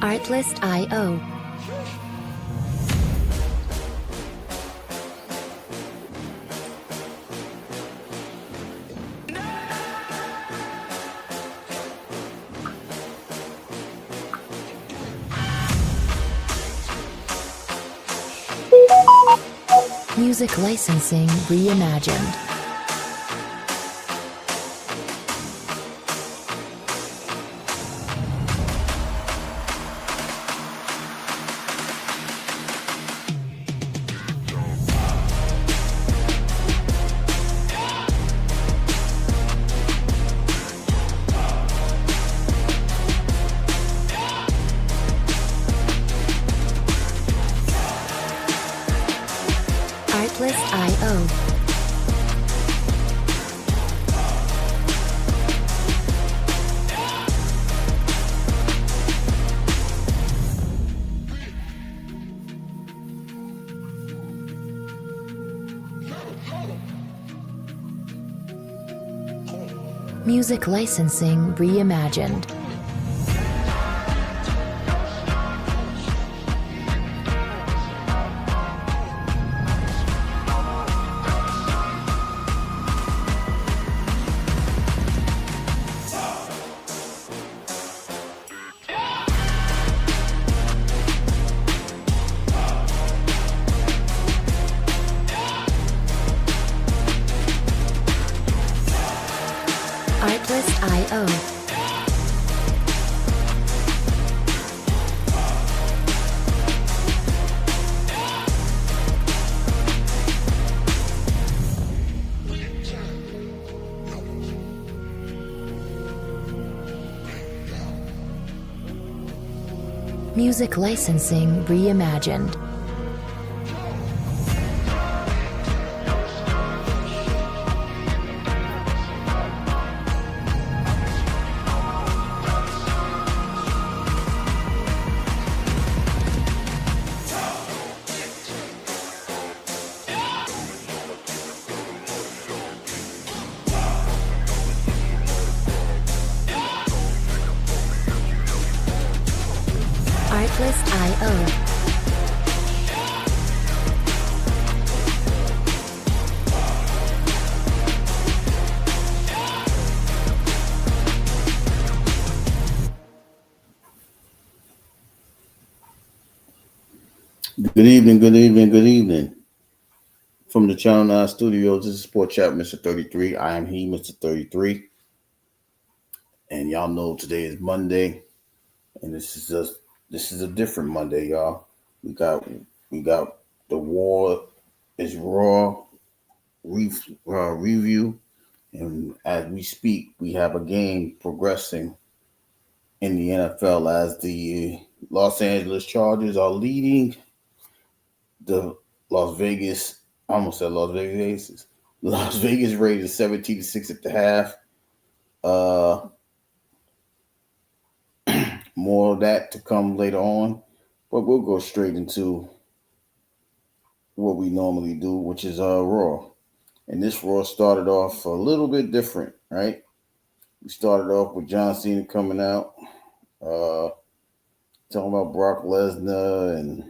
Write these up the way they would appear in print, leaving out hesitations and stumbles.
Artlist.io. Music licensing reimagined. Artlist.io. Music licensing reimagined. Artlist.io. Music licensing reimagined. Artlist.io. Good evening, good evening, good evening. From the Channel 9 studios, this is Sports Chat Mr. 33. I am he, Mr. 33. And y'all know today is Monday. And this is a different Monday, y'all. We got the War is Raw review. And as we speak, we have a game progressing in the NFL as the Los Angeles Chargers are leading the Las Vegas, I almost said Las Vegas Aces. Las Vegas Raiders 17-6 at the half. More of that to come later on. But we'll go straight into what we normally do, which is Raw. And this Raw started off a little bit different, right? We started off with John Cena coming out, talking about Brock Lesnar and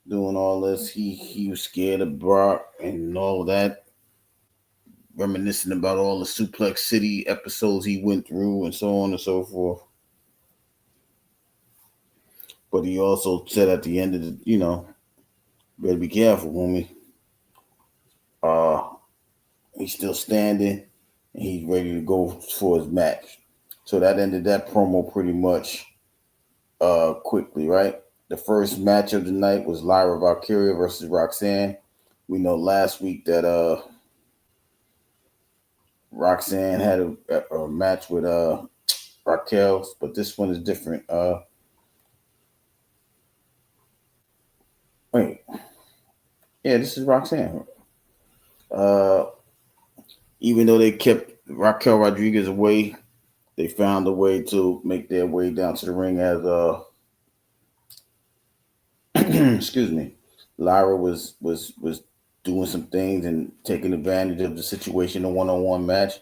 doing all this. He was scared of Brock and all that, reminiscing about all the Suplex City episodes he went through and so on and so forth. But he also said at the end of the, better be careful, homie. He's still standing and he's ready to go for his match. So that ended that promo pretty much quickly, right? The first match of the night was Lyra Valkyria versus Roxanne. We know last week that Roxanne had a match with Raquel, but this one is different. This is Roxanne. Even though they kept Raquel Rodriguez away, they found a way to make their way down to the ring as excuse me, Lyra was doing some things and taking advantage of the situation, a one-on-one match.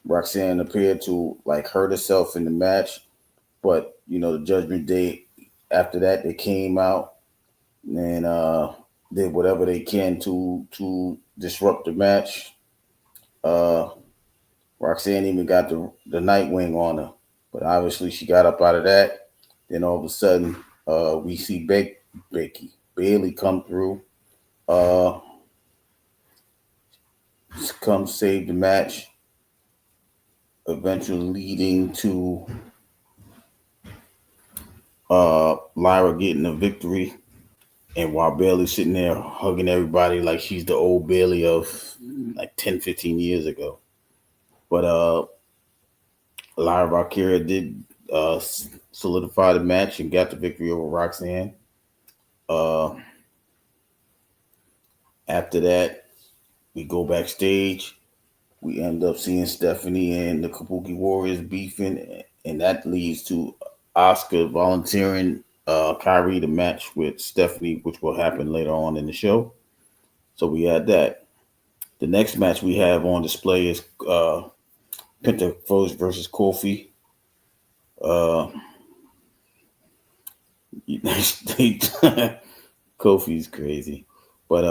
Roxanne appeared to like hurt herself in the match, but the Judgment Day after that they came out and did whatever they can to disrupt the match. Uh, Roxanne even got the Nightwing on her, but obviously she got up out of that. Then all of a sudden, we see Becky Bailey come through, uh, come save the match, eventually leading to Lyra getting the victory. And while Bailey's sitting there hugging everybody like she's the old Bailey of like 10, 15 years ago. But Lyra Valkyria did solidify the match and got the victory over Roxanne. Uh, After that, we go backstage. We end up seeing Stephanie and the Kabuki Warriors beefing, and that leads to Oscar volunteering Kyrie to match with Stephanie, which will happen later on in the show. So we had that. The next match we have on display is Penta versus Kofi. Uh, Kofi's crazy, but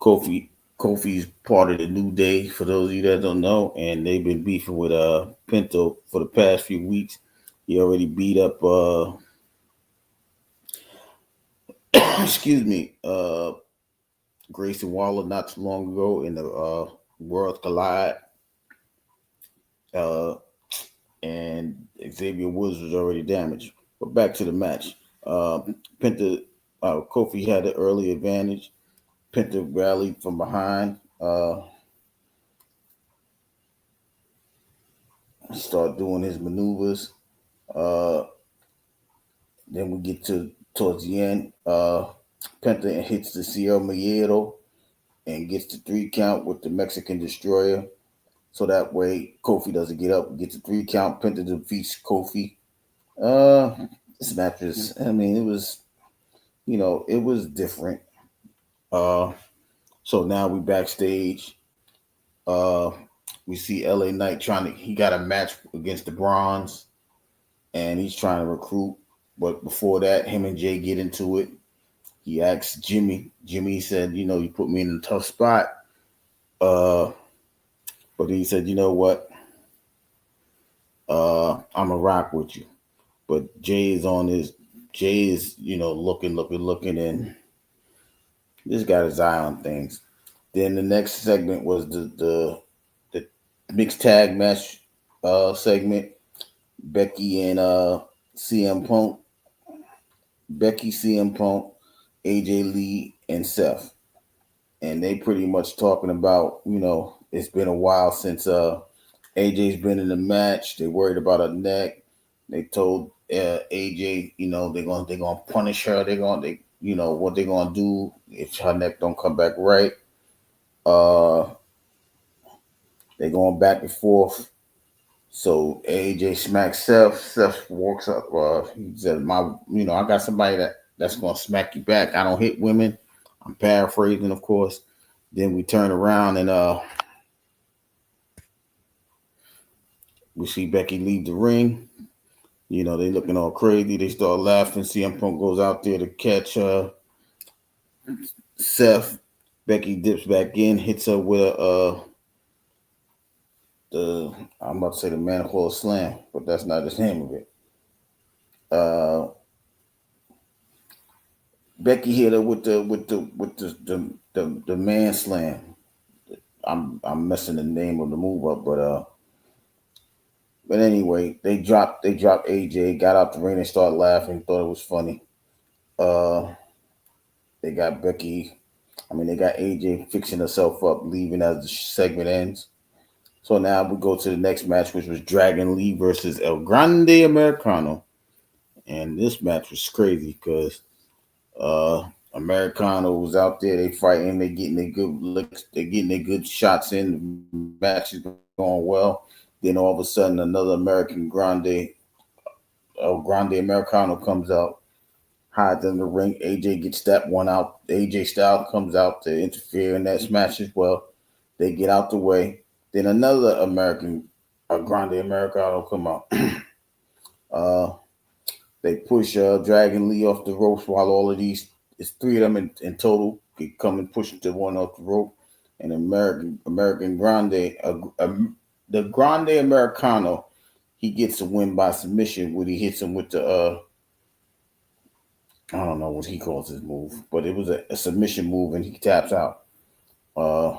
Kofi's part of the New Day, for those of you that don't know, and they've been beefing with Pinto for the past few weeks. He already beat up excuse me, Grayson Waller not too long ago in the World Collide. And Xavier Woods was already damaged. But back to the match. Penta Kofi had the early advantage. Penta rallied from behind. Start doing his maneuvers. Then we get towards the end. Penta hits the Cielo Miedo and gets the 3 count with the Mexican Destroyer. So that way Kofi doesn't get up, gets a 3 count. Penta defeats Kofi. This match is, I mean, it was, it was different. So now we backstage. We see LA Knight he got a match against the Bronze, and he's trying to recruit. But before that, him and Jay get into it. He asks Jimmy. Jimmy said, you put me in a tough spot. But he said, you know what? I'm going to rock with you. But Jay is, looking, and this got his eye on things. Then the next segment was the mixed tag match segment. Becky and CM Punk. Becky, CM Punk, AJ Lee, and Seth. And they pretty much talking about, it's been a while since AJ's been in the match. They worried about her neck. They told AJ, they're gonna punish her. What they're gonna do if her neck don't come back right. They're going back and forth. So AJ smacks Seth. Seth walks up. He said, I got somebody that's gonna smack you back. I don't hit women. I'm paraphrasing, of course. Then we turn around and we see Becky leave the ring. They looking all crazy. They start laughing. CM Punk goes out there to catch Seth. Becky dips back in, hits her with I'm about to say the Manacor Slam, but that's not the name of it. Becky hit her with the man slam. I'm messing the name of the move up, but anyway, they dropped AJ, got out the ring, and started laughing, thought it was funny. They got they got AJ fixing herself up, leaving as the segment ends. So now we go to the next match, which was Dragon Lee versus El Grande Americano. And this match was crazy because Americano was out there, they fighting, they getting their good looks, they getting their good shots in, the match is going well. Then all of a sudden another El Grande Americano comes out, hides in the ring. AJ gets that one out. AJ Styles comes out to interfere in that match as well. They get out the way. Then another American, a Grande Americano come out. uh, they push Dragon Lee off the ropes while all of these, it's three of them in total, get come and push the one off the rope. And American Grande, the Grande Americano, he gets a win by submission when he hits him with the I don't know what he calls his move, but it was a submission move and he taps out. Uh,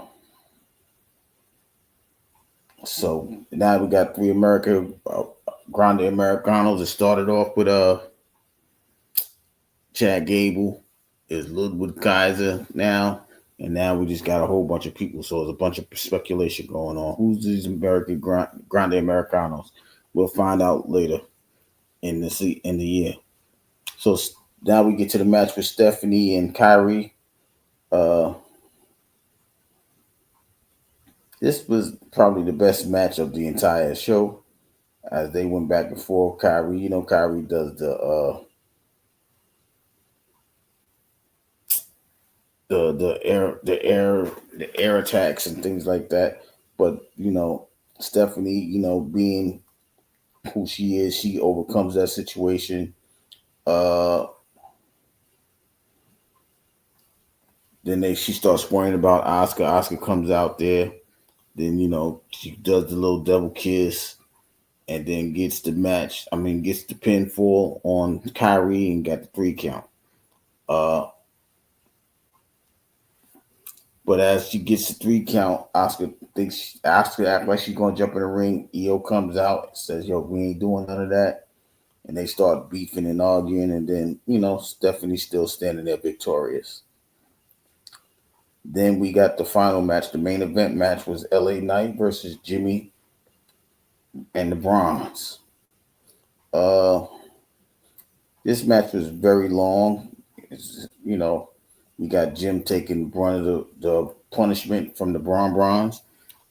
so now we got three Grande Americanos. It started off with Chad Gable, is Ludwig Kaiser now, and now we just got a whole bunch of people. So there's a bunch of speculation going on. Who's these Grande Americanos? We'll find out later in the year. So now we get to the match with Stephanie and Kyrie. This was probably the best match of the entire show as they went back and forth. Kyrie, Kyrie does the air attacks and things like that. But Stephanie, being who she is, she overcomes that situation. Then she starts worrying about Oscar. Oscar comes out there. Then she does the little double kiss, and then gets the gets the pinfall on Kyrie and got the 3 count. But as she gets the 3 count, Oscar acts like she's gonna jump in the ring. EO comes out, says, "Yo, we ain't doing none of that," and they start beefing and arguing. And then Stephanie's still standing there victorious. Then we got the final match. The main event match was LA Knight versus Jimmy and the Bronze. This match was very long. We got Jim taking brunt of the punishment from the Bronze.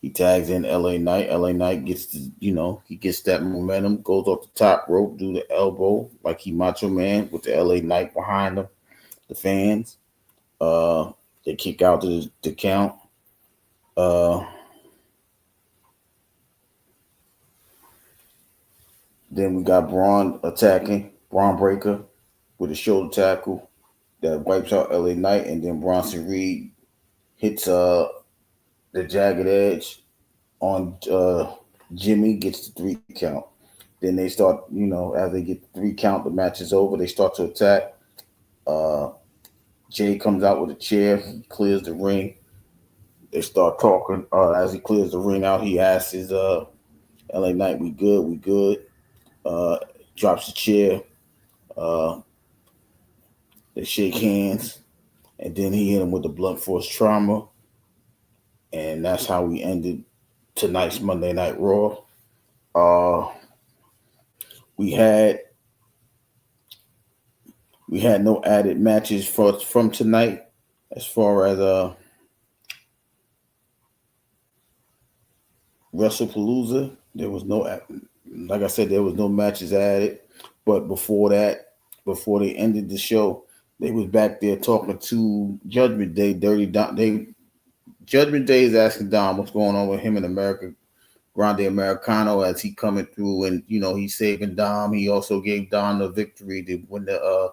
He tags in LA Knight. LA Knight gets he gets that momentum, goes off the top rope, do the elbow like he Macho Man with the LA Knight behind him, the fans. They kick out the count. Then we got Braun attacking, Braun Breaker with a shoulder tackle that wipes out LA Knight, and then Bronson Reed hits the jagged edge on Jimmy, gets the 3 count. Then they start, as they get the 3 count, the match is over. They start to attack. Jay comes out with a chair. He clears the ring. They start talking. As he clears the ring out, he asks his LA Knight, "We good? We good?" Drops the chair. They shake hands, and then he hit him with the blunt force trauma, and that's how we ended tonight's Monday Night Raw. We had no added matches from tonight as far as WrestlePalooza. There was no, like I said, there was no matches added. But before that, before they ended the show, they was back there talking to Judgment Day. Judgment Day is asking Dom what's going on with him in Grande Americano as he coming through, and he's saving Dom. He also gave Dom the victory to win the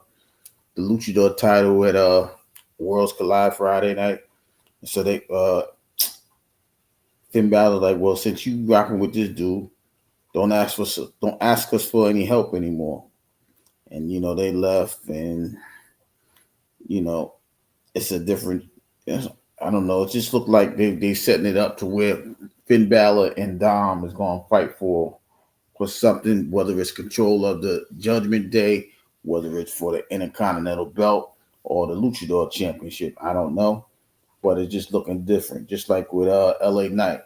Luchador title at Worlds Collide Friday night. So they Finn Balor like, well, since you rocking with this dude, don't ask us for any help anymore. And they left, and it's a different. I don't know. It just looked like they setting it up to where Finn Balor and Dom is going to fight for something, whether it's control of the Judgment Day, whether it's for the Intercontinental Belt or the Luchador Championship. I don't know, but it's just looking different. Just like with LA Knight.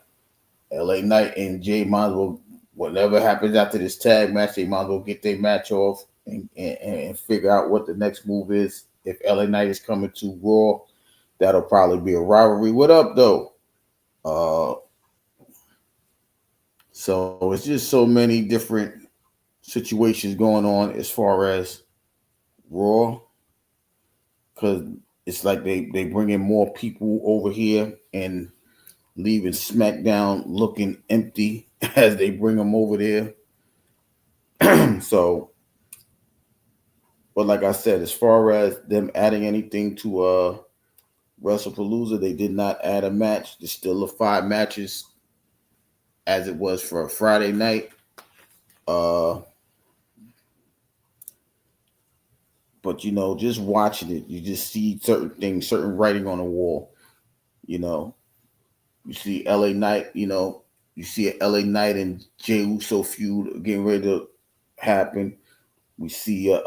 LA Knight and Jay might as well, whatever happens after this tag match, they might as well get their match off and figure out what the next move is. If LA Knight is coming to Raw, that'll probably be a rivalry. What up, though? So it's just so many different situations going on as far as Raw, because it's like they bring in more people over here, and leaving SmackDown looking empty as they bring them over there. So, but like I said, as far as them adding anything to WrestlePalooza, they did not add a match. There's still 5 matches as it was for a Friday night. But just watching it, you just see certain things, certain writing on the wall. You know, you see LA Knight. You see an LA Knight and Jey Uso feud getting ready to happen. We see a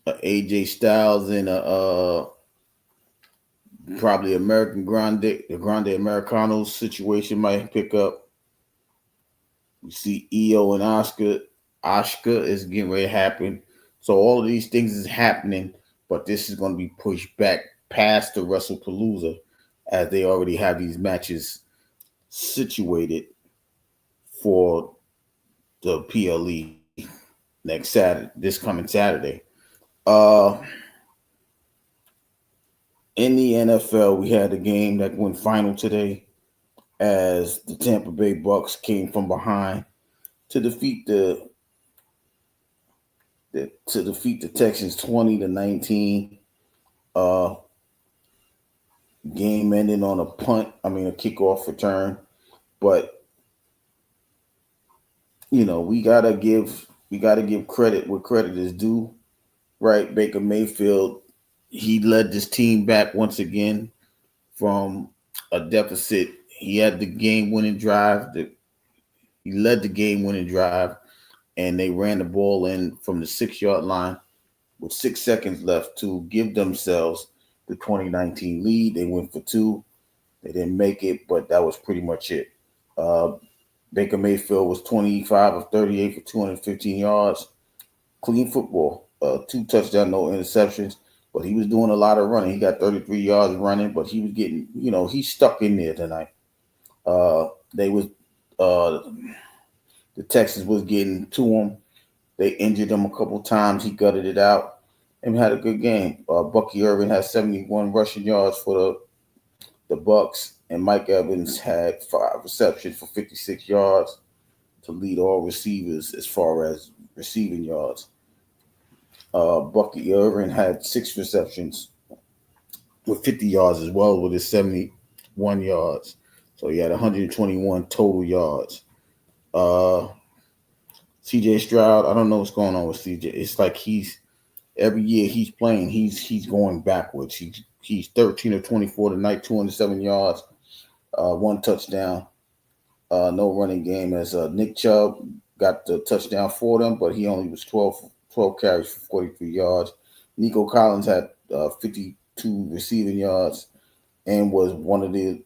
AJ Styles and a probably the Grande Americanos situation might pick up. We see EO and Asuka is getting ready to happen. So all of these things is happening, but this is going to be pushed back past the WrestlePalooza as they already have these matches situated for the PLE next Saturday, this coming Saturday. In the NFL, we had a game that went final today as the Tampa Bay Bucks came from behind to defeat the Texans 20-19. Game ended on a kickoff return, but we gotta give credit where credit is due, right? Baker Mayfield, he led this team back once again from a deficit. He had the game-winning drive. He led the game-winning drive, and they ran the ball in from the 6-yard line with 6 seconds left to give themselves the 2019 lead. They went for 2. They didn't make it, but that was pretty much it. Baker Mayfield was 25 of 38 for 215 yards. Clean football. 2 touchdowns, no interceptions. But he was doing a lot of running. He got 33 yards running, but he was getting, he's stuck in there tonight. The Texans was getting to him. They injured him a couple times. He gutted it out and had a good game. Bucky Irvin had 71 rushing yards for the Bucks, and Mike Evans had 5 receptions for 56 yards to lead all receivers as far as receiving yards. Bucky Irvin had 6 receptions with 50 yards as well with his 71 yards. So he had 121 total yards. CJ Stroud, I don't know what's going on with CJ. It's like every year he's playing, he's going backwards. He's 13 of 24 tonight, 207 yards, 1 touchdown, no running game as Nick Chubb got the touchdown for them, but he only was 12 carries for 43 yards. Nico Collins had 52 receiving yards and was one of the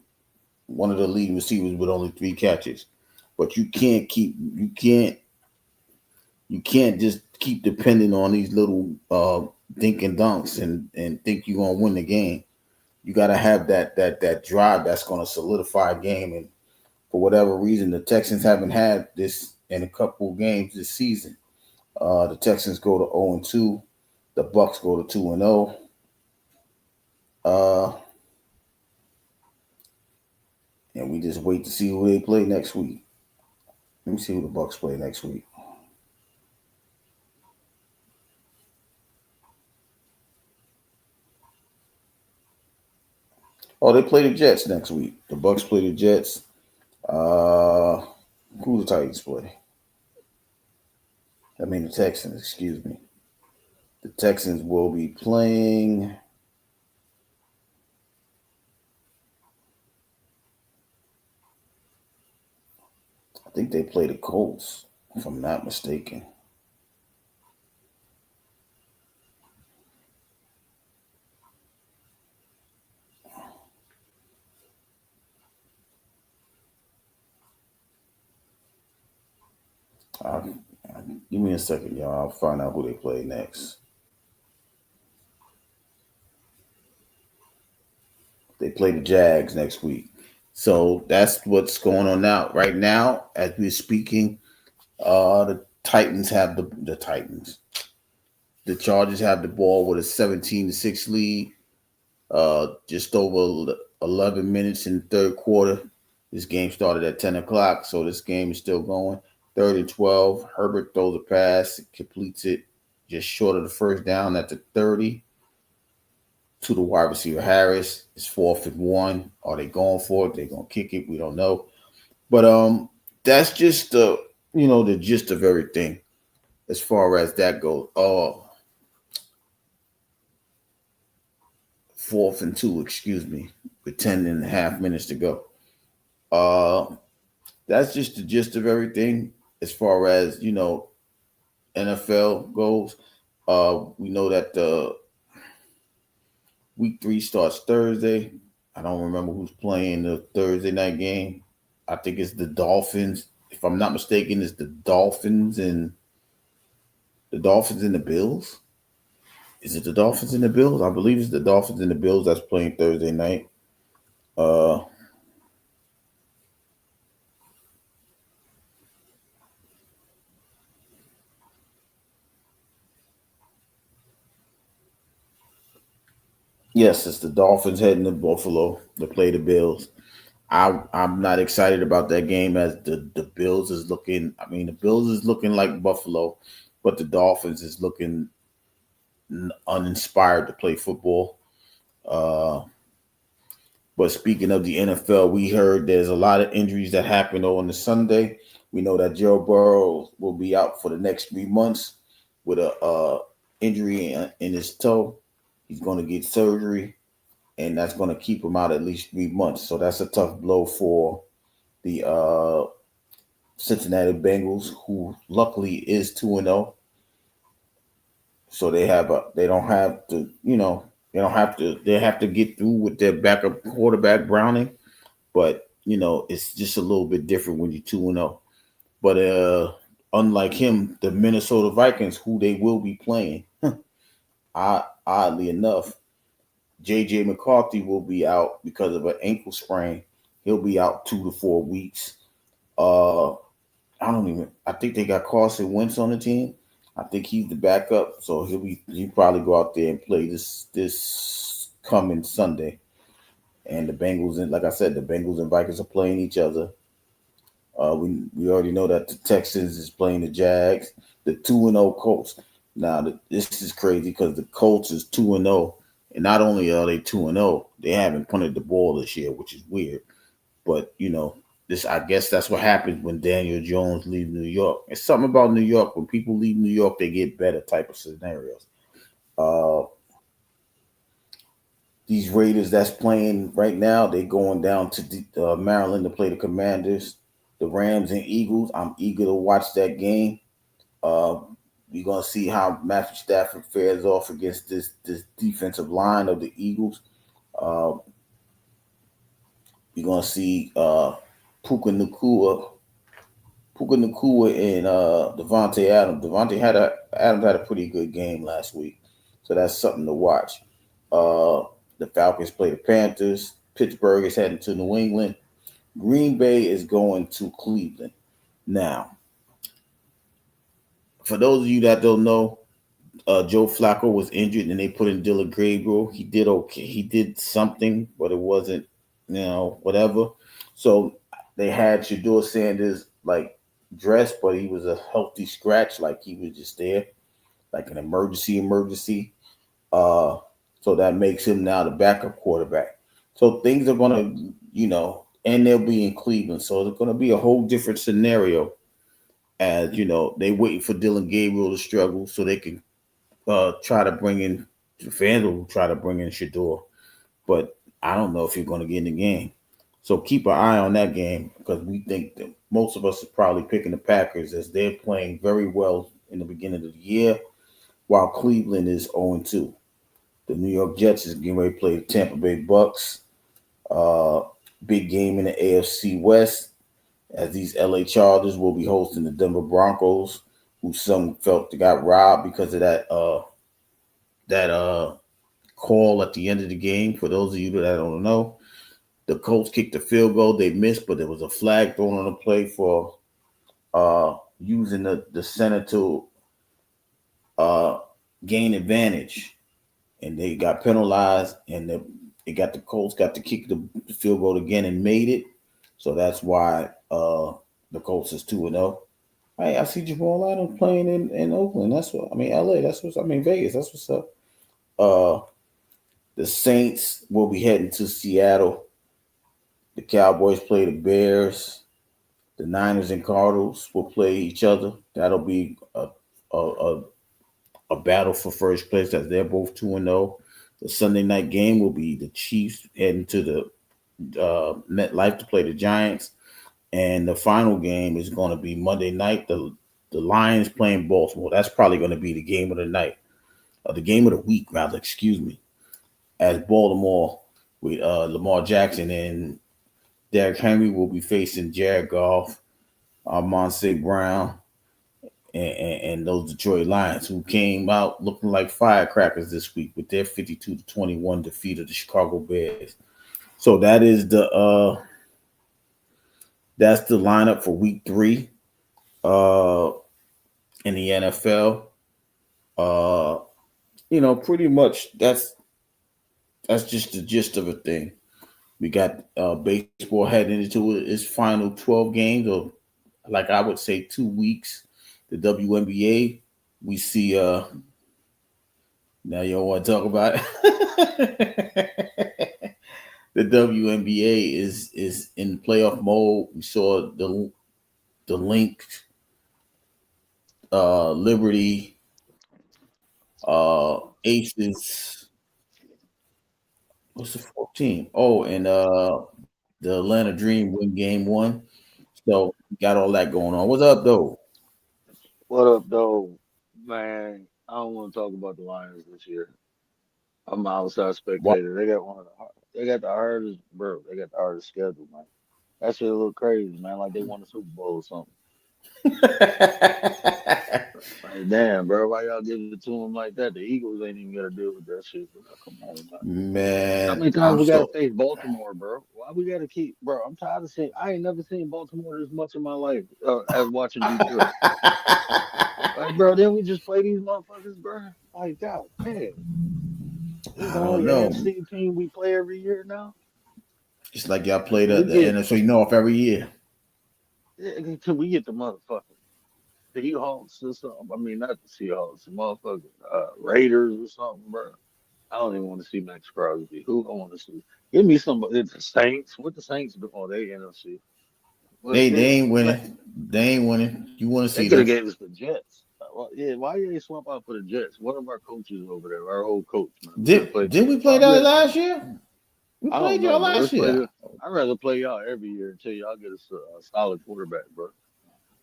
leading receivers with only 3 catches. But you can't just keep depending on these little dink and dunks and think you're gonna win the game. You gotta have that drive that's gonna solidify a game. And for whatever reason, the Texans haven't had this in a couple of games this season. The Texans go to 0-2. The Bucks go to 2-0. And we just wait to see who they play next week. Let me see who the Bucks play next week. Oh, they play the Jets next week. The Bucks play the Jets. Who the Titans play? The Texans, excuse me. The Texans will be playing. I think they play the Colts, if I'm not mistaken. Give me a second, y'all. I'll find out who they play next. They play the Jags next week. So that's what's going on now. Right now, as we're speaking, the Titans have the Titans. The Chargers have the ball with a 17-6 lead. Just over 11 minutes in the third quarter. This game started at 10 o'clock, so this game is still going. Third and 12. Herbert throws a pass, completes it just short of the first down at the 30 to the wide receiver Harris. It's 4th and 1. Are they going for it? They're going to kick it. We don't know. But that's just the gist of everything as far as that goes. 4th and 2, excuse me, with 10.5 minutes to go. That's just the gist of everything as far as NFL goes. We know that the week 3 starts Thursday. I don't remember who's playing the Thursday night game. I think it's the Dolphins. If I'm not mistaken, it's the Dolphins and the Bills. Is it the Dolphins and the Bills? I believe it's the Dolphins and the Bills that's playing Thursday night. Yes, it's the Dolphins heading to Buffalo to play the Bills. I'm not excited about that game as the Bills is looking. I mean, the Bills is looking like Buffalo, but the Dolphins is looking uninspired to play football. Uh, but speaking of the NFL, we heard there's a lot of injuries that happened on the Sunday. We know that Joe Burrow will be out for the next 3 months with a injury in his toe. He's going to get surgery, and that's going to keep him out at least 3 months. So that's a tough blow for the Cincinnati Bengals, who luckily is 2-0. So they have they have to get through with their backup quarterback Browning, but it's just a little bit different when you're 2-0. But unlike him, the Minnesota Vikings, who they will be playing, oddly enough, J.J. McCarthy will be out because of an ankle sprain. He'll be out 2 to 4 weeks. I think they got Carson Wentz on the team. I think he's the backup, so he'll probably go out there and play this coming Sunday. And the Bengals, and like I said, the Bengals and Vikings are playing each other. We already know that the Texans is playing the Jags, the 2-0 Colts. Now this is crazy because the Colts is 2-0, and not only are they 2-0, they haven't punted the ball this year, which is weird. But this, I guess that's what happens when Daniel Jones leaves New York. It's something about New York. When people leave New York, they get better type of scenarios. These Raiders that's playing right now, they're going down to Maryland to play the Commanders, the Rams and Eagles. I'm eager to watch that game. We're going to see how Matthew Stafford fares off against this defensive line of the Eagles. You're going to see Puka Nacua and Devontae Adams. Adams had a pretty good game last week, so that's something to watch. The Falcons play the Panthers. Pittsburgh is heading to New England. Green Bay is going to Cleveland. Now, for those of you that don't know, Joe Flacco was injured and they put in Dylan Gabriel. He did okay. He did something, but it wasn't, whatever. So they had Shedeur Sanders dressed, but he was a healthy scratch, like he was just there, like an emergency. So that makes him now the backup quarterback. So things are going to, and they'll be in Cleveland. So it's going to be a whole different scenario as, they waiting for Dylan Gabriel to struggle so they can try to bring in, the fans will try to bring in Shedeur. But I don't know if you're going to get in the game. So keep an eye on that game because we think that most of us are probably picking the Packers as they're playing very well in the beginning of the year while Cleveland is 0-2. The New York Jets is getting ready to play the Tampa Bay Bucks. Big game in the AFC West as these LA Chargers will be hosting the Denver Broncos, who some felt they got robbed because of that call at the end of the game. For those of you that don't know, the Colts kicked the field goal. They missed, but there was a flag thrown on the play for using the center to gain advantage. And they got penalized, and the Colts got to kick the field goal again and made it. So that's why the Colts is 2-0. Hey, I see Jamal Adams playing in Oakland. That's what I mean. LA. That's what's I mean Vegas. That's what's up. Uh, the Saints will be heading to Seattle. The Cowboys play the Bears. The Niners and Cardinals will play each other. That'll be a, a battle for first place as they're both 2-0. The Sunday night game will be the Chiefs heading to the MetLife to play the Giants. And the final game is going to be Monday night. The Lions playing Baltimore. That's probably going to be the game of the night, or the game of the week, rather. Excuse me. As Baltimore with Lamar Jackson and Derrick Henry will be facing Jared Goff, Monse Brown, and those Detroit Lions, who came out looking like firecrackers this week with their 52-21 defeat of the Chicago Bears. So that's the lineup for week 3 in the NFL. Pretty much that's just the gist of a thing. We got baseball heading into its final 12 games, or like I would say 2 weeks. The WNBA, we see now you don't want to talk about it. The WNBA is in playoff mode. We saw the Lynx, Liberty, Aces. What's the 14? Oh, and the Atlanta Dream win game 1. So we got all that going on. What's up, though? What up, though? Man, I don't want to talk about the Lions this year. I'm an outside What? spectator. They got the hardest, bro. They got the hardest schedule, man. That shit look crazy, man. Like they won the Super Bowl or something. Like, damn, bro, why y'all give it to them like that? The Eagles ain't even got to deal with that shit. Bro. Come on, man. How Man, many times I'm we got to so. face Baltimore, bro? Why we got to keep, bro? I'm tired of seeing. I ain't never seen Baltimore this much in my life as watching Detroit. Like, bro, then we just play these motherfuckers, bro. Like, God, man, this I the don't only know. NFC team we play every year now. It's like y'all play We the get, NFC North every year. till we get the motherfucking Seahawks or something. I mean, not the Seahawks, the motherfucking Raiders or something, bro. I don't even want to see Max Crosby. Who I want to see? Give me somebody. The Saints. What the Saints do? Oh, they NFC. Well, They shit, ain't man, winning. They ain't winning. You want to they see could have them? gave us the Jets. Well, yeah, why you ain't swap out for the Jets? One of our coaches over there, our old coach, man. We could have played Did them. we play Why we that got to last year? We I don't played know, y'all bro. last year. I'd rather play y'all every year until y'all get a solid quarterback, bro.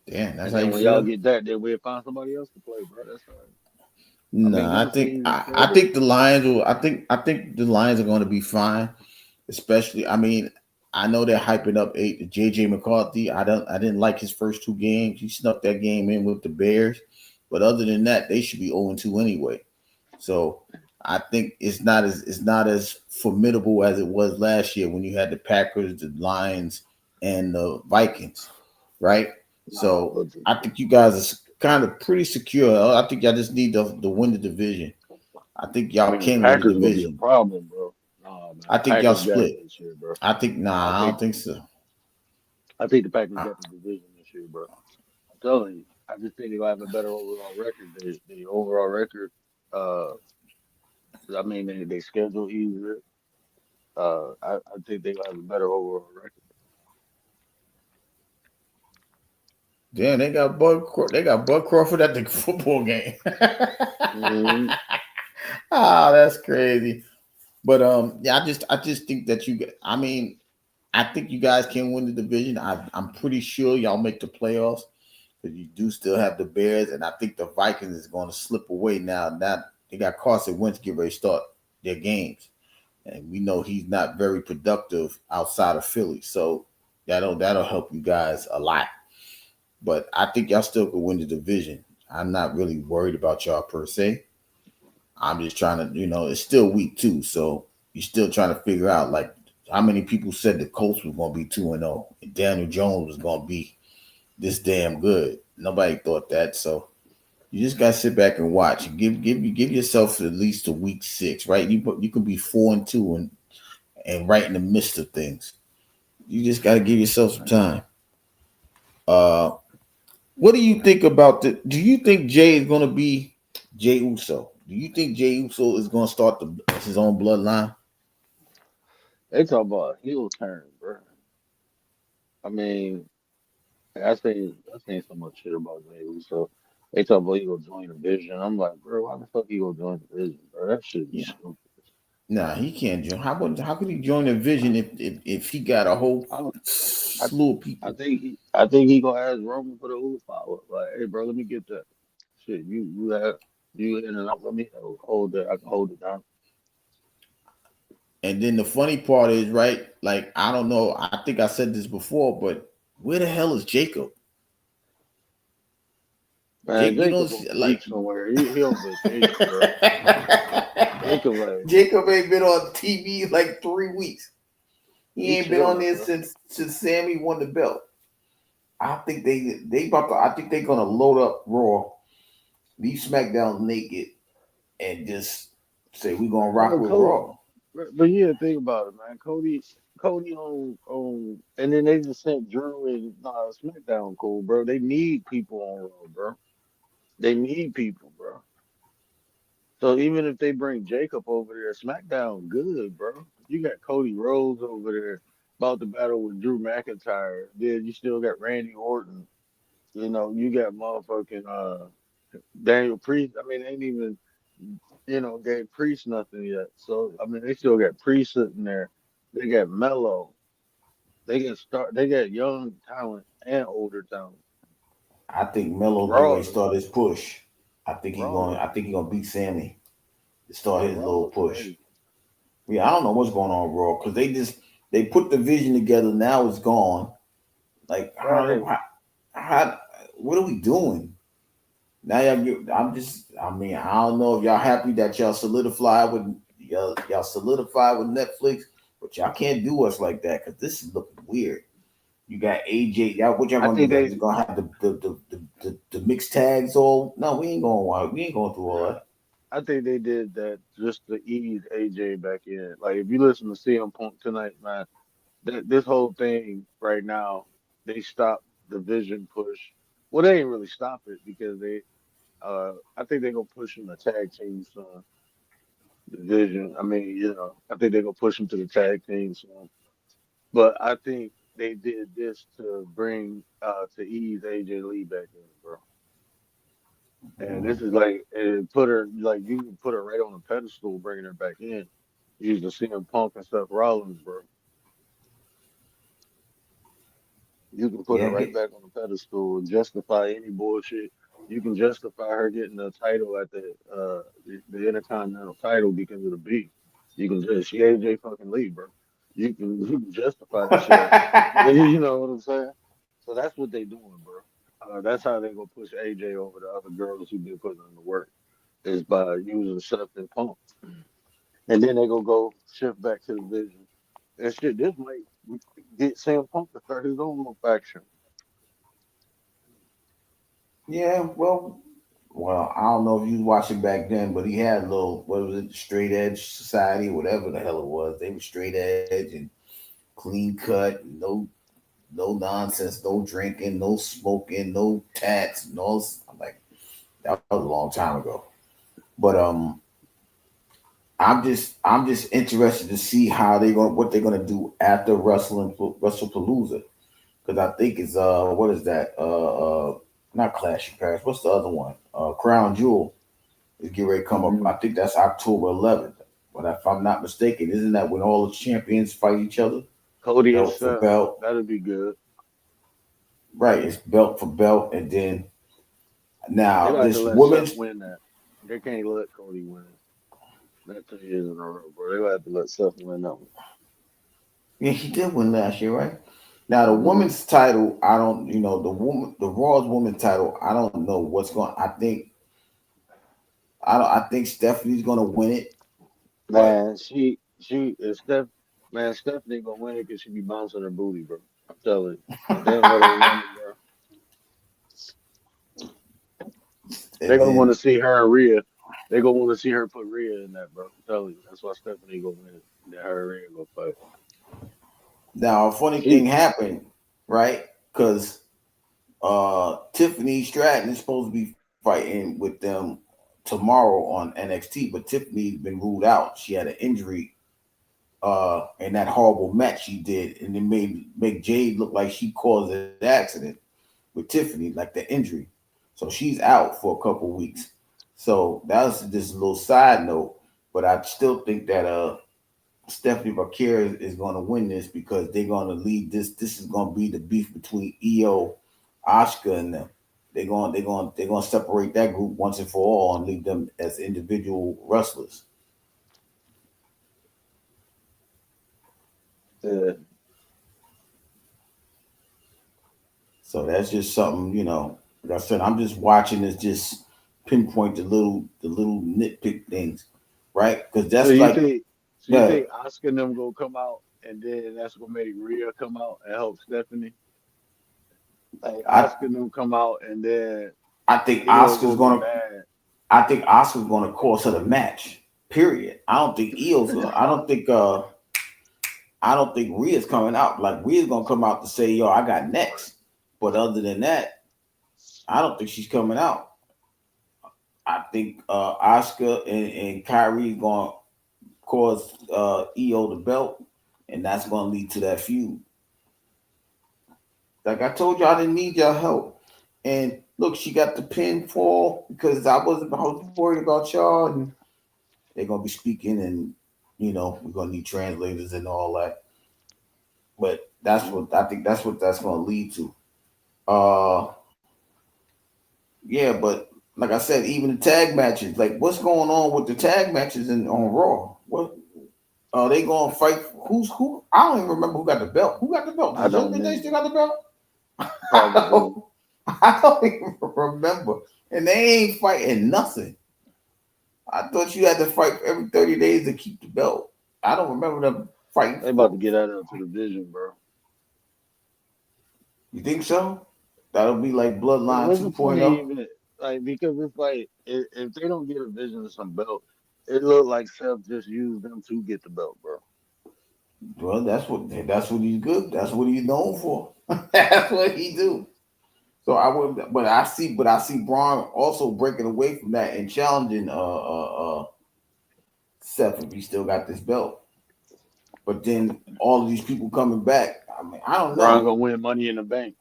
Damn, that's And how then you when y'all feel. get that, then we'll find somebody else to play, bro. That's all right. I mean, No, this season I started. think the Lions will. I think the Lions are going to be fine. Especially, I mean, I know they're hyping up JJ McCarthy. I didn't like his first 2 games. He snuck that game in with the Bears, but other than that, they should be 0-2 anyway. So I think it's not as formidable as it was last year when you had the Packers, the Lions, and the Vikings, right? Nah, So but I think you guys are kind of pretty secure. I think y'all just need to win the division. I think I y'all mean, the can win the Packers gonna be a division. problem, bro. Nah, man, I the think y'all Packers got it split. this year, bro. I I think don't think so. I think the Packers Uh, got the division this year, bro. I'm telling you. I just think they'll have a better overall record. The overall record, uh, I mean, they schedule easier. I think they'll have a better overall record. Damn, they got Bud Crawford at the football game. Hmm. Ah, that's crazy. But yeah, I just think that I mean, I think you guys can win the division. I'm pretty sure y'all make the playoffs, but you do still have the Bears, and I think the Vikings is going to slip away now. Now they got Carson Wentz get ready to start their games, and we know he's not very productive outside of Philly, so that'll help you guys a lot. But I think y'all still could win the division. I'm not really worried about y'all per se. I'm just trying to, it's still week 2, so you're still trying to figure out like how many people said the Colts was going to be 2-0 and Daniel Jones was going to be this damn good. Nobody thought that, so you just got to sit back and watch. Give yourself at least to week 6, right? You could be 4-2 and and right in the midst of things. You just got to give yourself some time. What do you think about the? Do you think Jay is going to be Jay Uso? Do you think Jay Uso is going to start his own bloodline? They talk about a heel turn, bro. I mean, I seen so much shit about Jay Uso. They talk about he gonna join the Vision. I'm like, bro, why the fuck he gonna join the Vision, bro? That shit is Yeah. stupid. Nah, he can't join. How could he join the Vision if he got a whole I, don't- I, slew of I people? think he gonna ask Roman for the Uber power. Like, hey, bro, let me get that shit. You in and out. Let me hold that. I can hold it down. And then the funny part is, right? Like, I don't know. I think I said this before, but where the hell is Jacob? Man, Jake, you don't Jacob on see, the like beach somewhere. He on vacation, bro. Jacob, like, Jacob ain't been on TV like 3 weeks. He he ain't been on chilling, there bro. since Sammy won the belt. I think they about to. I think they're gonna load up Raw, leave SmackDown naked, and just say we're gonna rock Bro, with Cody, Raw. but yeah, think about it, man. Cody on, and then they just sent Drew and SmackDown. Cool, bro. They need people on Raw, bro. They need people, bro. So even if they bring Jacob over there, SmackDown good, bro. You got Cody Rhodes over there about to battle with Drew McIntyre. Then you still got Randy Orton. You got motherfucking Daniel Priest. I mean, they ain't even gave Priest nothing yet. So I mean, they still got Priest sitting there. They got Mello. They got young talent and older talent. I think Melo getting Raw, ready to start his push. I think he Raw, going. I think he gonna beat Sammy to start his little Raw is push. crazy. Yeah, I don't know what's going on Raw because they put the vision together. Now it's gone. Like Right. how what are we doing? Now I mean, I don't know if y'all happy that y'all solidify with Netflix, but y'all can't do us like that because this is looking weird. You got AJ, y'all what y'all I gonna do? think Y'all they. just gonna have the mixed tags all no, we ain't going through all that. I think they did that just to ease AJ back in. Like if you listen to CM Punk tonight, man, this whole thing right now, they stopped the Vision push. Well, they didn't really stop it because I think they're gonna push him to tag team soon. Division. I mean, I think they're gonna push him to the tag team soon. But I think they did this to bring to ease AJ Lee back in, bro. And this is like and put her like you can put her right on a pedestal, bringing her back in. Using CM Punk and Seth Rollins, bro. You can put her Yeah, right back on the pedestal and justify any bullshit. You can justify her getting the title at the Intercontinental title because of the beef. You can just she AJ fucking Lee, bro. You can justify the shit. You know what I'm saying? So that's what they doing, bro. That's how they gonna push AJ over the other girls who been putting in the work is by using Seth and Punk, and then they gonna go shift back to the Vision. And shit, this might get Sam Punk to start his own little faction. yeah. Well, I don't know if you was watching back then, but he had a little what was it, Straight Edge Society, whatever the hell it was. They were straight edge and clean cut, no nonsense, no drinking, no smoking, no tats, no. I'm like that was a long time ago. But I'm just interested to see how what they're gonna do after WrestlePalooza because I think it's what is that not Clash of Paris, what's the other one, Crown Jewel is getting ready to come up. Hmm. I think that's October 11th, but if I'm not mistaken, isn't that when all the champions fight each other, Cody and belt for Seth, belt? that'd be good. Right, it's belt for belt, and then They now gonna have to this let Seth women's. win that. They can't let Cody win that 2 years in a row, bro. They gonna have to let Seth win that Yeah, he did win last year, right? Now the one. women's title, I don't, the Raw's woman title, I don't know what's going. I think Stephanie's going to win it, but Man, she if Stephanie gonna win it because she be bouncing her booty, bro. I'm telling you. If they don't let her win it, bro, they and gonna want to then see her and Rhea. They gonna want to see her put Rhea in that, bro. I'm telling you. That's why Stephanie gonna win it. Then her and Rhea go fight. Now, a funny thing She, happened, right? Because Tiffany Stratton is supposed to be fighting with them tomorrow on NXT, but Tiffany's been ruled out. She had an injury in that horrible match she did, and it made make Jade look like she caused an accident with Tiffany, like the injury. So she's out for a couple weeks. So that was just a little side note, but I still think that Stephanie Bakir is going to win this because they're going to lead this. This is going to be the beef between Io, Asuka, and them. They're going to separate that group once and for all and leave them as individual wrestlers. uh, So that's just something, like I said, I'm just watching this, just pinpoint the little nitpick things, right? Because so that's you like, think so you yeah, think Oscar and them gonna come out and then that's gonna make Rhea come out and help Stephanie? Like I Oscar and them come out and then I think Io Oscar's gonna be gonna mad. I think Oscar's gonna cost her the match. Period. I don't think Io's gonna. I don't think Rhea's coming out. Like Rhea's gonna come out to say, "Yo, I got next." But other than that, I don't think she's coming out. I think Oscar and Kyrie gonna cause EO the belt, and that's gonna lead to that feud. Like I told you, I didn't need your help. And look, she got the pinfall because I was worried about y'all, and they're gonna be speaking, and we're gonna need translators and all that. But that's what I think. That's what that's gonna lead to. Uh, yeah, but like I said, even the tag matches, like what's going on with the tag matches on Raw? What are they going to fight? Who's who? I don't even remember who got the belt. Who got the belt? I Does don't Judgment Day know. still got the belt? Probably. I don't even remember. And they ain't fighting nothing. I thought you had to fight every 30 days to keep the belt. I don't remember them fighting They about to for. get that up to the vision, bro. You think so? That'll be like Bloodline What's the point of 2.0. even like because it's like if they don't get a vision of some belt, it looked like Seth just used them to get the belt, bro. Well, that's what he's good. That's what he's known for. That's what he do. So I would, but I see Braun also breaking away from that and challenging Seth if he still got this belt. But then all of these people coming back. I mean, I don't Braun know. gonna win Money in the Bank.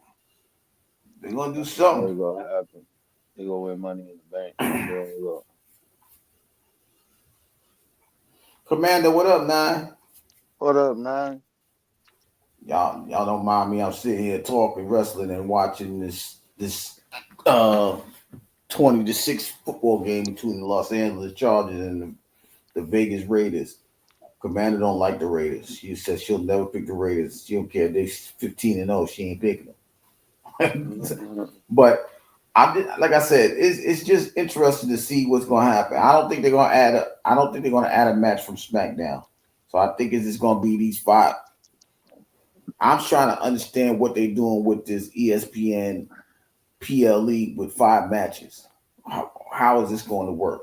They're gonna do That's something. what's gonna happen. They gonna win Money in the Bank. There you go. Commander, what up, nine? What up, man? Y'all don't mind me. I'm sitting here talking wrestling and watching this uh 20-6 football game between the Los Angeles Chargers and the Vegas Raiders. Commander don't like the Raiders. She says she'll never pick the Raiders. She don't care. They 15-0. She ain't picking them. Mhm. But like I said, it's just interesting to see what's going to happen. I don't think they're going to add a. I don't think they're going to add a match from SmackDown. So I think it's just going to be these five. I'm trying to understand what they're doing with this ESPN PLE with 5 matches. How is this going to work?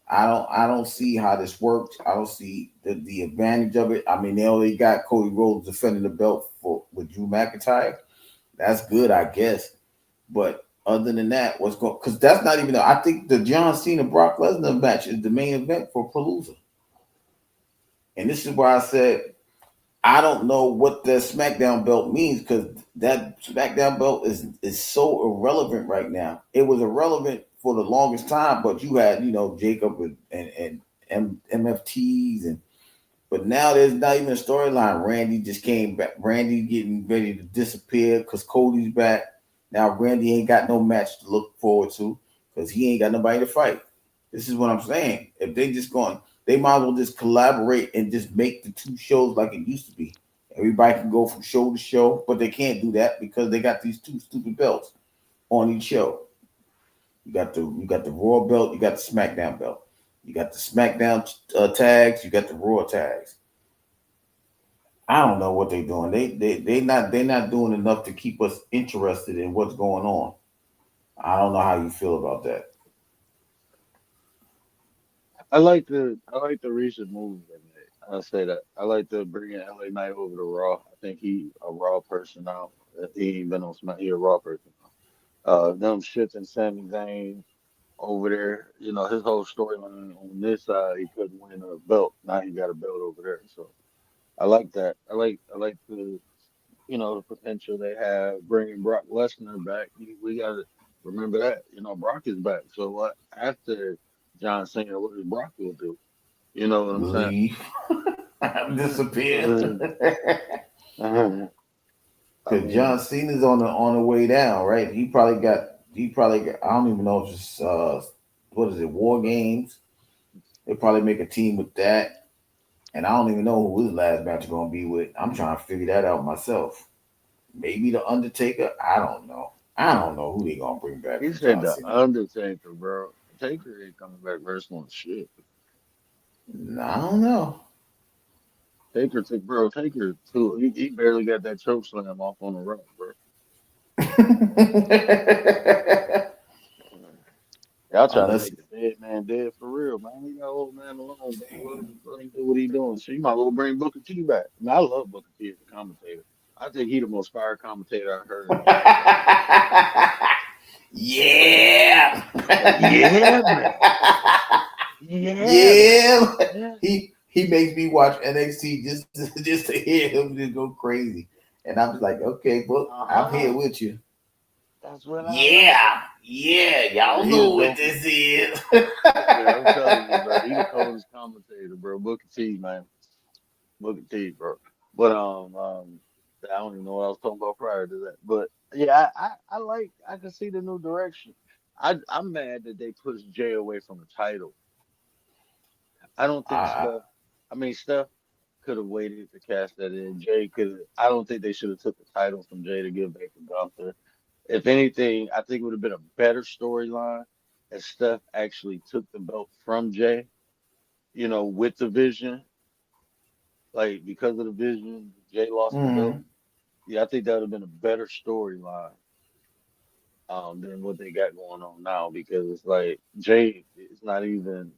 I don't see how this works. I don't see the advantage of it. I mean, they already got Cody Rhodes defending the belt with Drew McIntyre. That's good, I guess. But other than that, what's going? Because that's not even. I think the John Cena Brock Lesnar match is the main event for Palooza, and this is why I said I don't know what the SmackDown belt means because that SmackDown belt is so irrelevant right now. It was irrelevant for the longest time, but you had Jacob and MFTs but now there's not even a storyline. Randy just came back. Randy getting ready to disappear because Cody's back. Now Randy ain't got no match to look forward to because he ain't got nobody to fight. This is what I'm saying. If they just going, they might as well just collaborate and just make the 2 shows like it used to be. Everybody can go from show to show, but they can't do that because they got these 2 stupid belts on each show. You got the Raw belt, you got the SmackDown belt. You got the SmackDown tags, you got the Raw tags. I don't know what they're doing. They're not doing enough to keep us interested in what's going on. I don't know how you feel about that. I like the recent moves they made. I say that. I like to bring in LA Knight over to Raw. I think he a Raw person now. He ain't been on Smack. He a Raw person now. Them shits and Sami Zayn over there. You know, his whole storyline on this side, he couldn't win a belt. Now he got a belt over there. So I like that. I like the the potential they have bringing Brock Lesnar back. We got to remember that. You know, Brock is back. So what after John Cena? What does Brock will do? You know what I'm saying? Leave. Disappear. Uh, uh, I Because John mean, Cena's on the way down, right? He probably got, I don't even know if it's what is it, War Games. They'll probably make a team with that. And I don't even know who his last match is gonna be with. I'm trying to figure that out myself. Maybe the Undertaker. I don't know. I don't know who they gonna bring back he from said John the Cena. Undertaker, bro. Taker ain't coming back wrestling shit. I don't know. Taker took, bro. Taker too. He barely got that choke slam off on the rope, bro. Y'all trying to Unless make the dead man dead for real, man. Leave that old man alone, bro. Let him do what he doing. So you might as well bring Booker T back. I mean, I love Booker T as a commentator. I think he the most fire commentator I heard in a long time. yeah. Like, yeah, man. Yeah, man. Yeah. Yeah. He makes me watch NXT just to hear him just go crazy. And I'm just like, okay, book, I'm here Uh-huh. with you. That's what I like. Yeah. Yeah. Y'all He the know what dopest. this is. Man, I'm telling you, bro. He the coldest commentator, bro. Booker T, man. Booker T, bro. But I don't even know what I was talking about prior to that. But yeah, I like I can see the new direction. I'm mad that they pushed Jay away from the title. I don't think I, Steph. I mean, Steph could have waited to cash that in. Jay could. I don't think they should have took the title from Jay to give back to Gunther. If anything, I think it would have been a better storyline if Steph actually took the belt from Jay. You know, with the vision, like because of the vision, Jay lost the belt. mm, Yeah, I think that would have been a better storyline than what they got going on now because it's like Jay is not even,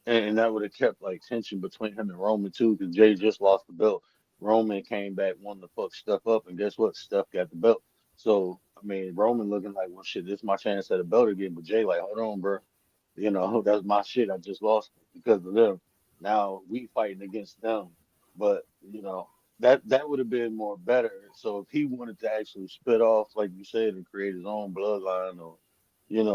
and that would have kept like tension between him and Roman too because Jay just lost the belt. Roman came back, wanting to fuck stuff up, and guess what? Steph got the belt. So I mean, Roman looking like, well, shit, this is my chance at a belt again. But Jay like, hold on, bro. You know, that's my shit. I just lost it because of them. Now we fighting against them. But, that would have been more better. So if he wanted to actually split off, like you said, and create his own bloodline or,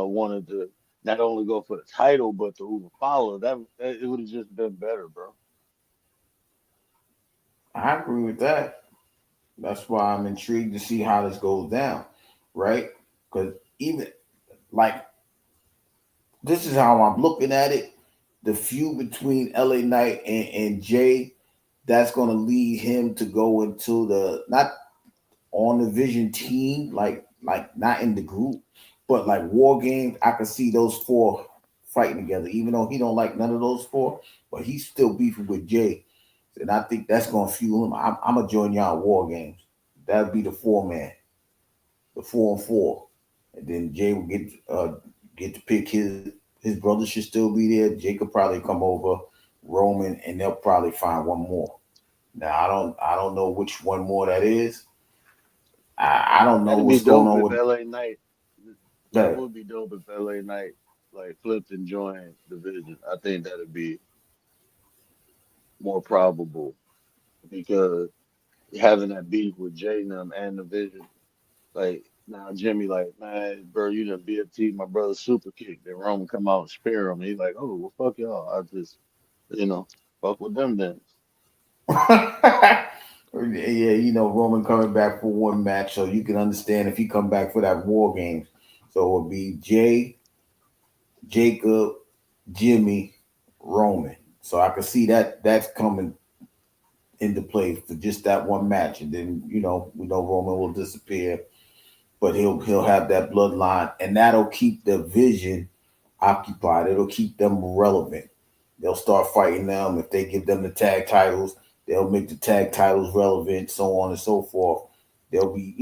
wanted to not only go for the title, but to who would follow, that it would have just been better, bro. I agree with that. That's why I'm intrigued to see how this goes down, right? Because even like this is how I'm looking at it. The feud between LA Knight and Jay, that's going to lead him to go into the not on the Vision team, like not in the group, but like War Games. I can see those four fighting together, even though he don't like none of those four, but he's still beefing with Jay, and I think that's going to fuel him. I'm gonna join y'all in War Games. That'd be the four man, the 4-on-4, and then Jay will get to pick his brother should still be there. Jay could probably come over, Roman, and they'll probably find one more. Now I don't know which one more that is. I don't know That'd be what's going dope on if with LA Knight, that that. would be dope if LA Knight like flipped and joined the Vision. I think that'd be more probable because having that beef with J Num and the Vision, like now Jimmy like, man, bro, you done BFT my brother super kick. Then Roman come out and spare him. He's like, oh well fuck y'all. I just you know, fuck with them then. Yeah, Roman coming back for one match, so you can understand if he come back for that War Games. So it would be Jay, Jacob, Jimmy, Roman. So I can see that's coming into play for just that one match, and then we know Roman will disappear, but he'll have that bloodline, and that'll keep the Vision occupied. It'll keep them relevant. They'll start fighting them if they give them the tag titles. They'll make the tag titles relevant, so on and so forth. They'll be,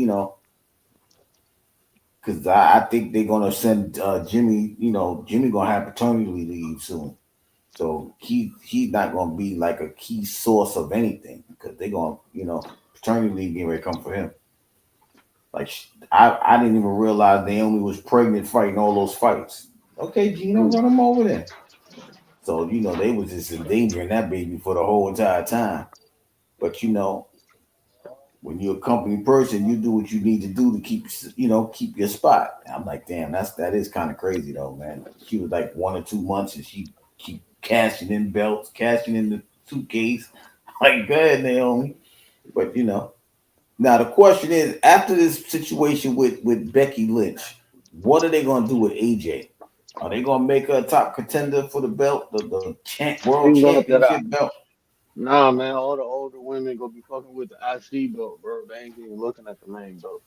because I think they're gonna send Jimmy. Jimmy gonna have paternity leave soon. So he's not gonna be like a key source of anything because they're gonna, paternity leave getting ready to come for him. Like I didn't even realize Naomi was pregnant fighting all those fights. Okay, Gina, Who? run him over there. So they was just endangering that baby for the whole entire time. But when you're a company person, you do what you need to do to keep your spot. And I'm like, damn, that is kind of crazy though, man. She was like 1 or 2 months, and she keep cashing in belts, cashing in the suitcase. Like, go ahead, Naomi. But now the question is, after this situation with Becky Lynch, what are they gonna do with AJ? Are they gonna make her a top contender for the belt, the She world can go after that. championship belt? Nah, man, all the older women gonna be fucking with the IC belt, bro. They ain't even looking at the main belt.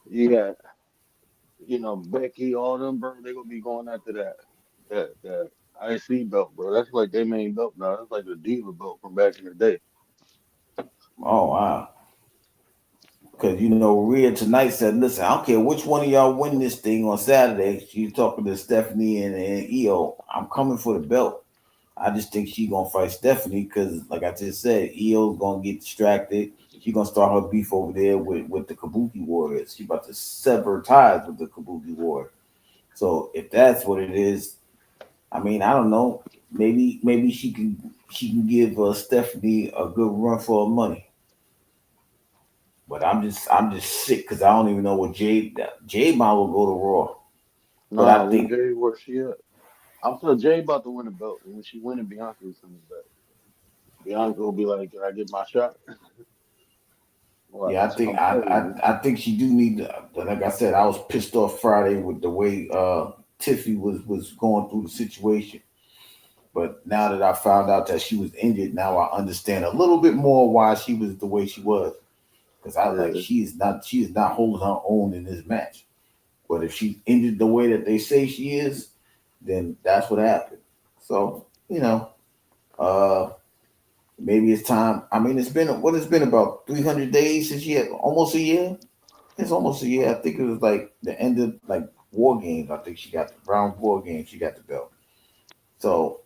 You got, Becky, all them, bro. They gonna be going after that IC belt, bro. That's like their main belt now. That's like the Diva belt from back in the day. Oh wow. Because Rhea tonight said, "Listen, I don't care which one of y'all win this thing on Saturday." She's talking to Stephanie and Io. I'm coming for the belt. I just think she gonna fight Stephanie because, like I just said, Io's gonna get distracted. She gonna start her beef over there with the Kabuki Warriors. She about to sever ties with the Kabuki Warriors. So if that's what it is, I mean, I don't know. Maybe she can give Stephanie a good run for her money. But I'm just sick because I don't even know what Jade might will go to Raw. But Nah, I leave think Jay where she at. I'm still Jay about to win the belt. And when she win it, Bianca is coming back. Bianca will be like, "Can I get my shot?" Well, yeah, I that's think something I crazy. I, I think she do need to, like I said, I was pissed off Friday with the way Tiffy was going through the situation. But now that I found out that she was injured, now I understand a little bit more why she was the way she was. Because I was like, Yeah. she is not holding her own in this match. But if she's injured the way that they say she is, then that's what happened. So, uh maybe it's time. I mean, it's been about 300 days since she had almost a year. It's almost a year. I think it was like the end of like War Games. I think she got the Brown War Games. She got the belt. So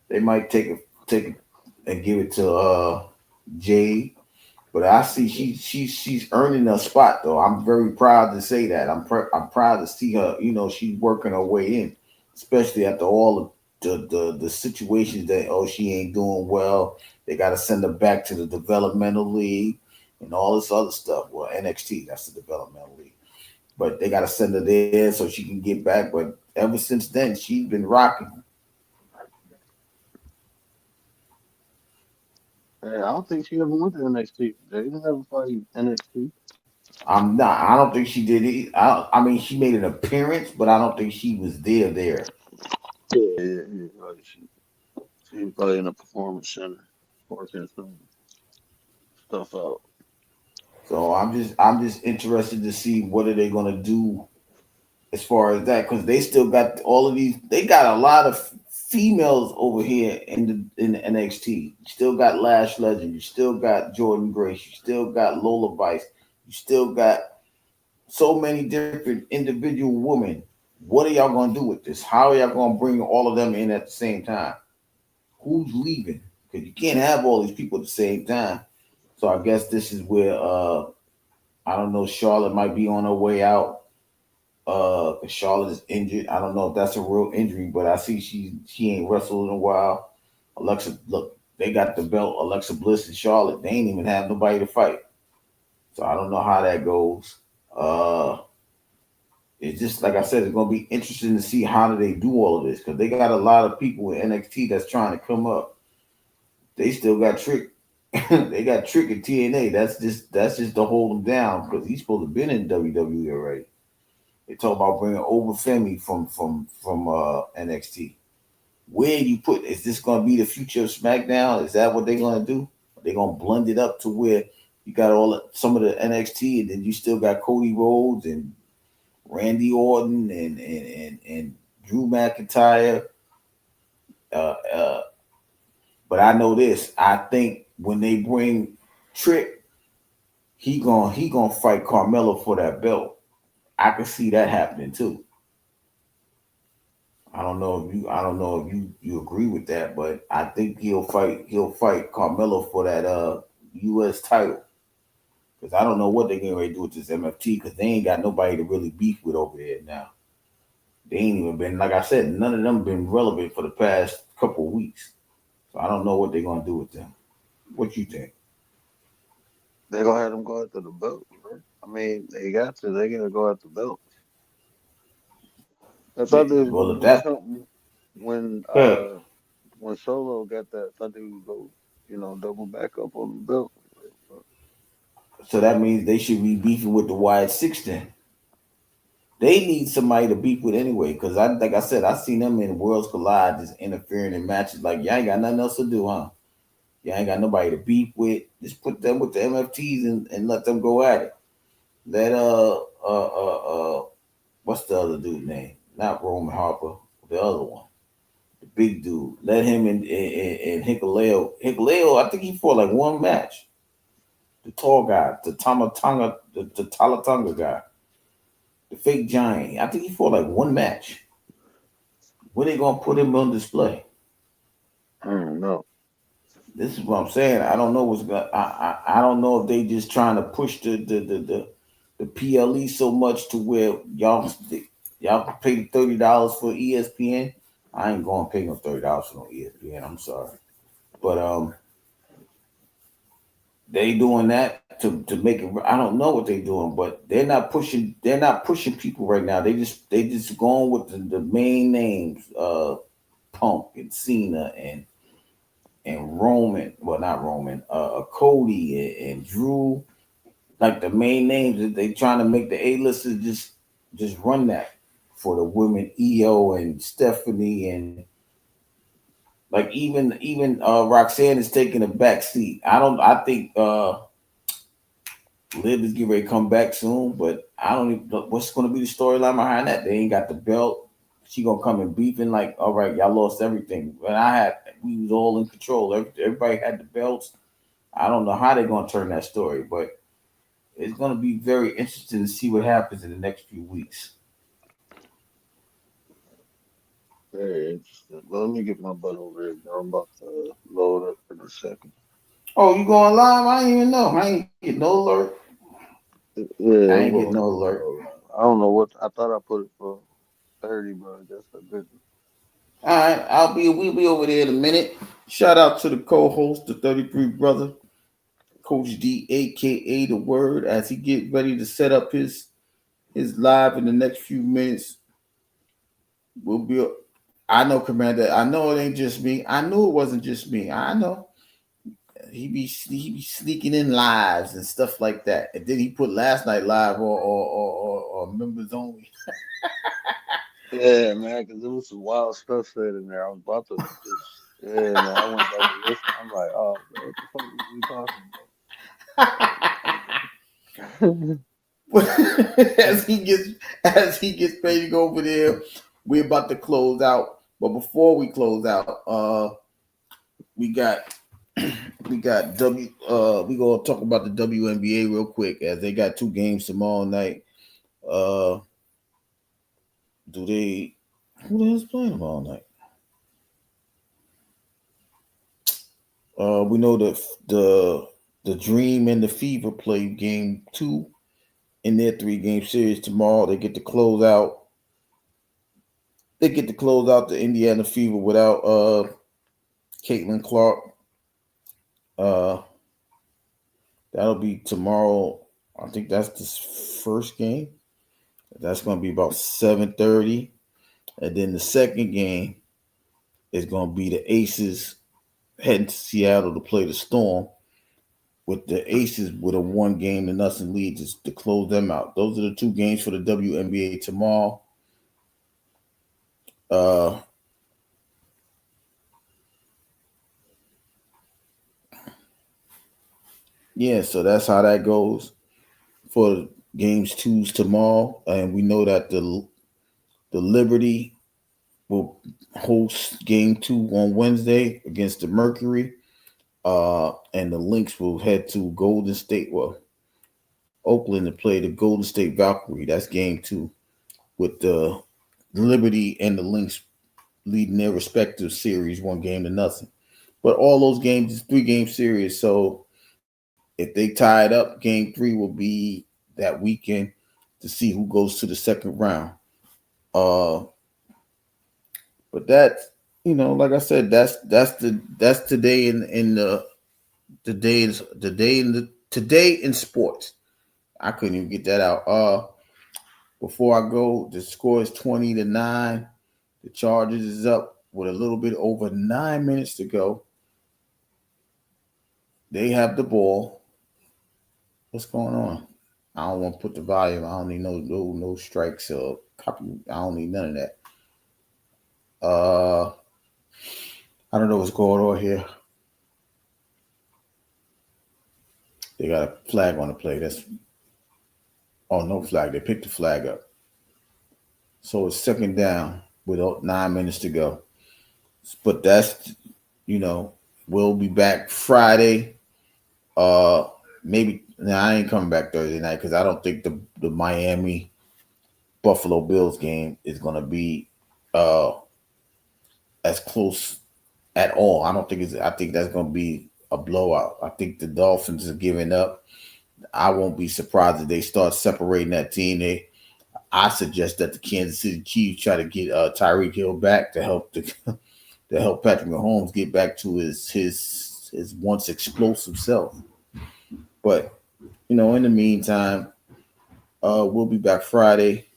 they might take it and give it to Jade. But I see she's earning a spot though. I'm very proud to say that. I'm proud to see her. She's working her way in, especially after all the situations that she ain't doing well. They got to send her back to the developmental league and all this other stuff. Well, NXT, that's the developmental league. But they got to send her there so she can get back. But ever since then, she's been rocking. Hey, I don't think she ever went to NXT. Jay didn't ever fight NXT. I'm not. I don't think she did it. I mean, she made an appearance, but I don't think she was there. There. Yeah. Like she was probably in a performance center, working some stuff out. So I'm just interested to see what are they gonna do as far as that because they still got all of these. They got a lot of females over here in the NXT. You still got Lash Legend. You still got Jordan Grace. You still got Lola Vice. You still got so many different individual women. What are y'all gonna do with this? How are y'all gonna bring all of them in at the same time? Who's leaving? Because you can't have all these people at the same time. So I guess this is where I don't know. Charlotte might be on her way out. 'Cause Charlotte is injured. I don't know if that's a real injury, but I see she ain't wrestled in a while. Alexa, look, they got the belt. Alexa Bliss and Charlotte. They ain't even have nobody to fight. So I don't know how that goes. Uh, it's just like I said, it's gonna be interesting to see how do they do all of this because they got a lot of people in NXT that's trying to come up. They still got Trick. They got Trick at TNA. That's just to hold them down because he's supposed to been in WWE already. They talk about bringing over Femi from NXT. Where you put is this going to be the future of SmackDown? Is that what they're going to do? They're going to blend it up to where you got some of the NXT, and then you still got Cody Rhodes and Randy Orton and Drew McIntyre. Uh, uh, but I know this. I think when they bring Trick, he gonna fight Carmelo for that belt. I can see that happening too. I don't know if you agree with that, but I think he'll fight Carmelo for that US title. Because I don't know what they're getting ready to do with this MFT because they ain't got nobody to really beef with over there now. They ain't even been, like I said, none of them been relevant for the past couple of weeks. So I don't know what they're gonna do with them. What you think? They're gonna have them go after the belt, bro. I mean, they got to. They're gonna go after the belt. I thought they was Well, gonna if do that's something when yeah, uh when Solo got that. I thought they would go, double back up on the belt. so that means they should be beefing with the Wyatt Six then. They need somebody to beef with anyway, because like I said, I seen them in Worlds Collide just interfering in matches. Like y'all ain't got nothing else to do, huh? Y'all ain't got nobody to beef with. Just put them with the MFTs and let them go at it. Let what's the other dude name? Not Roman Harper, the other one, the big dude. Let him and Hikuleo. Hikuleo, I think he fought like one match. The tall guy, the Tamatanga, the Talatonga guy, the fake giant. I think he fought like one match. When they gonna put him on display? I don't know. This is what I'm saying. I don't know what's going. I don't know if they just trying to push the PLE so much to where y'all pay $30 for ESPN. I ain't going to pay no $30 for no ESPN. I'm sorry, but they doing that to make it. I don't know what they doing, but they're not pushing. They're not pushing people right now. They just going with the main names, Punk and Cena and Roman. Well, not Roman. Cody and Drew. Like the main names that they trying to make the A-listers just run that for the women, EO and Stephanie, and like even Roxanne is taking a back seat. I think Liv is getting ready to come back soon, but I don't even know what's going to be the storyline behind that. They ain't got the belt. She gonna come and beefing like, all right, y'all lost everything. But we was all in control. Everybody had the belts. I don't know how they're gonna turn that story, but it's gonna be very interesting to see what happens in the next few weeks. Very interesting. Well, let me get my butt over here, bro. I'm about to load up in a second. Oh, you going live? I didn't even know. I ain't get no alert. Yeah, I I'm ain't get going. no alert. I don't know what I thought I put it for 30, but I guess I didn't. All right, we'll be over there in a minute. Shout out to the co-host, the 33 brother, Coach D, aka the Word, as he get ready to set up his live in the next few minutes. We'll be. I know, Commander. I know it ain't just me. I knew it wasn't just me. I know he be sneaking in lives and stuff like that. And then he put last night live or members only. Yeah, man, because there was some wild stuff said in there. I was about to just, yeah, man. I went back and listened. I'm like, oh, man, what the fuck was we talking about? as he gets ready to go over there, we're about to close out. But before we close out, we got we got we gonna talk about the WNBA real quick as they got two games tomorrow night. Uh, do they? Who the hell's playing tomorrow night? We know the Dream and the Fever play game 2 in their 3-game series tomorrow. They get to close out. They get to close out the Indiana Fever without Caitlin Clark. Uh, that'll be tomorrow. I think that's the first game. That's going to be about 7:30, and then the second game is going to be the Aces heading to Seattle to play the Storm. With the Aces with a 1-game-to-nothing lead to close them out. Those are the 2 games for the WNBA tomorrow. Yeah, so that's how that goes for games 2s tomorrow, and we know that the Liberty will host game 2 on Wednesday against the Mercury, and the Lynx will head to Golden State, Oakland, to play the Golden State Valkyrie. That's game 2 with the Liberty and the Lynx leading their respective series 1-0. But all those games is 3-game series. So if they tie it up, game 3 will be that weekend to see who goes to the second round. But that, like I said, that's today in today in sports. I couldn't even get that out. Before I go, the score is 20-9. The Chargers is up with a little bit over 9 minutes to go. They have the ball. What's going on? I don't want to put the volume. I don't need no strikes or copy. I don't need none of that. I don't know what's going on here. They got a flag on the play. No flag. They picked the flag up. So it's second down with 9 minutes to go. But that's, we'll be back Friday. Maybe I ain't coming back Thursday night because I don't think the Miami Buffalo Bills game is gonna be as close at all. I think that's gonna be a blowout. I think the Dolphins are giving up. I won't be surprised if they start separating that team. I suggest that the Kansas City Chiefs try to get Tyreek Hill back to help Patrick Mahomes get back to his once explosive self. But in the meantime, we'll be back Friday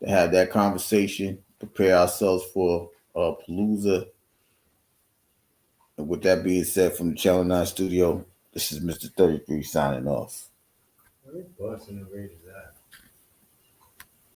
to have that conversation, prepare ourselves for Palooza. And with that being said, from the Channel 9 studio, this is Mr. 33 signing off. Where busting the Raiders at?